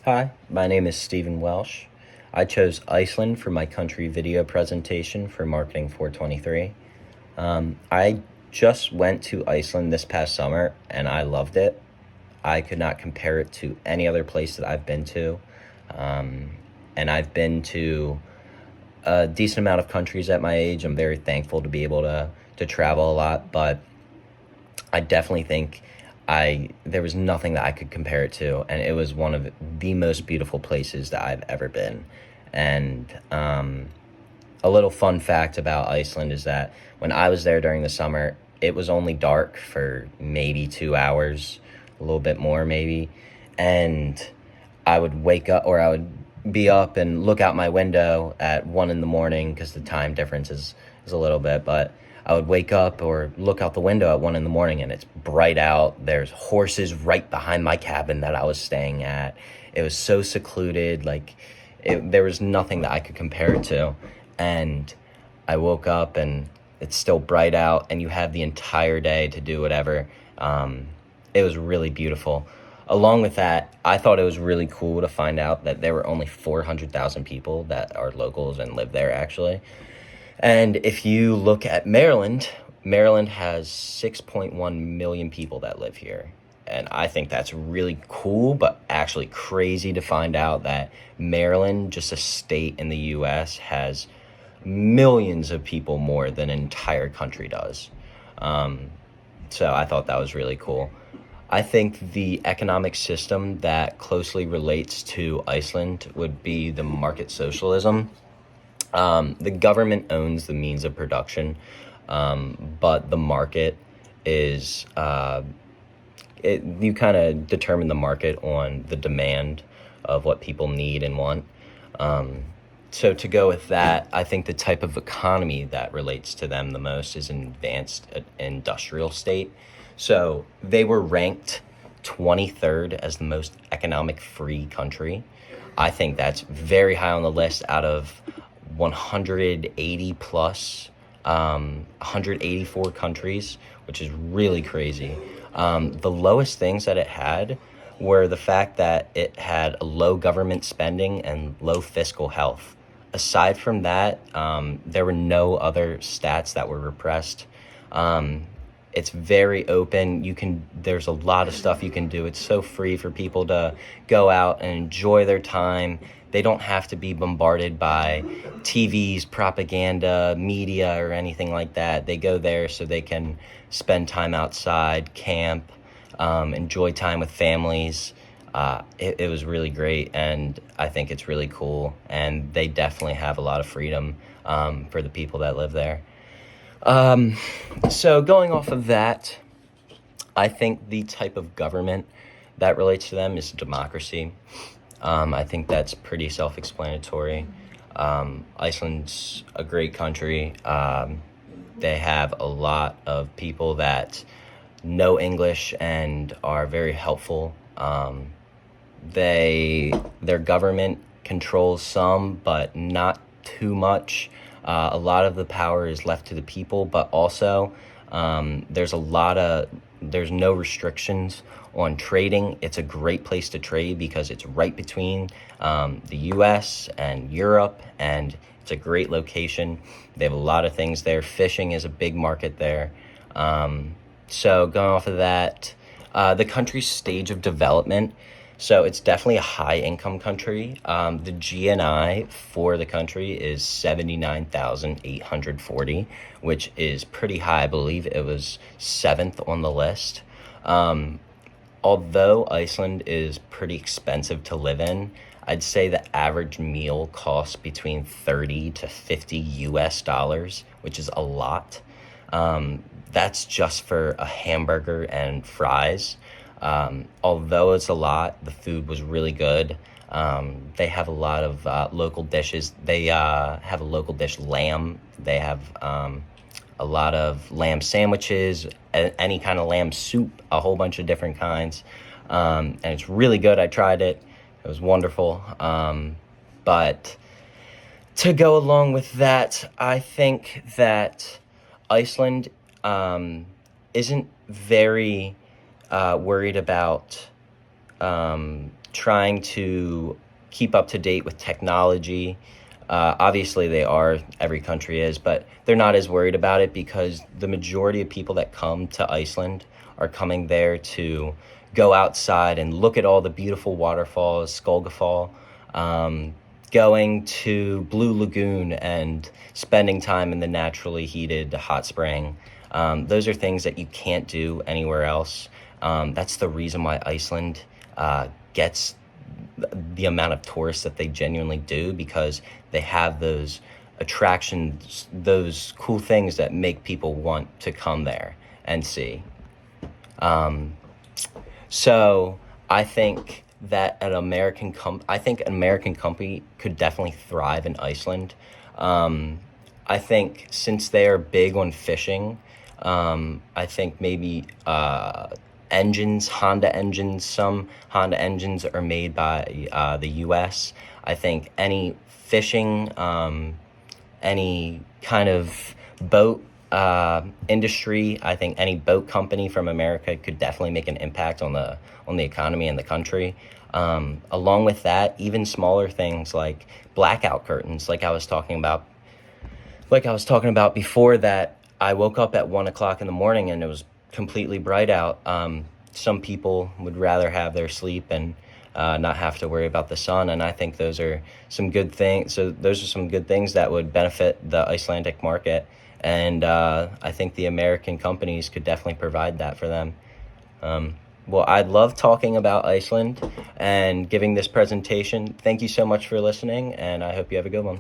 Hi, my name is Stephen Welsh. I chose Iceland for my country video presentation for Marketing 423. I just went to Iceland this past summer and I loved it. I could not compare it to any other place that I've been to. And I've been to a decent amount of countries at my age. I'm very thankful to be able to travel a lot, but I definitely think I there was nothing that I could compare it to, and it was one of the most beautiful places that I've ever been. And a little fun fact about Iceland is that when I was there during the summer, it was only dark for maybe 2 hours, a little bit more maybe, and I would wake up or I would be up and look out my window at 1 in the morning because the time difference is a little bit, but I would wake up or look out the window at 1 in the morning and it's bright out. There's horses right behind my cabin that I was staying at. It was so secluded, there was nothing that I could compare it to. And I woke up and it's still bright out and you have the entire day to do whatever. It was really beautiful. Along with that, I thought it was really cool to find out that there were only 400,000 people that are locals and live there, actually. And if you look at Maryland, Maryland has 6.1 million people that live here. And I think that's really cool, but actually crazy to find out that Maryland, just a state in the US, has millions of people more than an entire country does. So I thought that was really cool. I think the economic system that closely relates to Iceland would be the market socialism. The government owns the means of production, but the market is, you kind of determine the market on the demand of what people need and want. So to go with that, I think the type of economy that relates to them the most is an advanced industrial state. So they were ranked 23rd as the most economic free country. I think that's very high on the list out of 180 plus, 184 countries, which is really crazy. The lowest things that it had were the fact that it had low government spending and low fiscal health. Aside from that, there were no other stats that were repressed. It's very open. There's a lot of stuff you can do. It's so free for people to go out and enjoy their time. They don't have to be bombarded by TV's propaganda, media, or anything like that. They go there so they can spend time outside, camp, enjoy time with families. It was really great, and I think it's really cool. And they definitely have a lot of freedom for the people that live there. So going off of that, I think the type of government that relates to them is democracy. I think that's pretty self-explanatory. Iceland's a great country. They have a lot of people that know English and are very helpful. Their government controls some, but not too much. A lot of the power is left to the people, but also there's no restrictions on trading. It's a great place to trade because it's right between the US and Europe, and it's a great location. They have a lot of things there. Fishing is a big market there. So going off of that, the country's stage of development. So it's definitely a high-income country. The GNI for the country is 79,840, which is pretty high. I believe it was 7th on the list. Although Iceland is pretty expensive to live in, I'd say the average meal costs between 30 to 50 US dollars, which is a lot. That's just for a hamburger and fries. Although it's a lot, the food was really good. They have a lot of local dishes. They have a local dish, lamb. They have a lot of lamb sandwiches, any kind of lamb soup, a whole bunch of different kinds. And it's really good. I tried it. It was wonderful. But to go along with that, I think that Iceland isn't very worried about trying to keep up to date with technology. Obviously they are, every country is, but they're not as worried about it because the majority of people that come to Iceland are coming there to go outside and look at all the beautiful waterfalls, Skolgafall, going to Blue Lagoon and spending time in the naturally heated hot spring. Those are things that you can't do anywhere else. That's the reason why Iceland gets the amount of tourists that they genuinely do, because they have those attractions, those cool things that make people want to come there and see. So I think that an American company could definitely thrive in Iceland. I think since they are big on fishing, I think maybe engines, some Honda engines are made by the U.S. I think any fishing, any kind of boat industry, I think any boat company from America could definitely make an impact on the economy and the country. Along with that, even smaller things like blackout curtains, like I was talking about before, that I woke up at 1:00 in the morning and it was completely bright out. Some people would rather have their sleep and not have to worry about the sun, and I think those are some good things. So those are some good things that would benefit the Icelandic market, and I think the American companies could definitely provide that for them. Well, I love talking about Iceland and giving this presentation. Thank you so much for listening, and I hope you have a good one.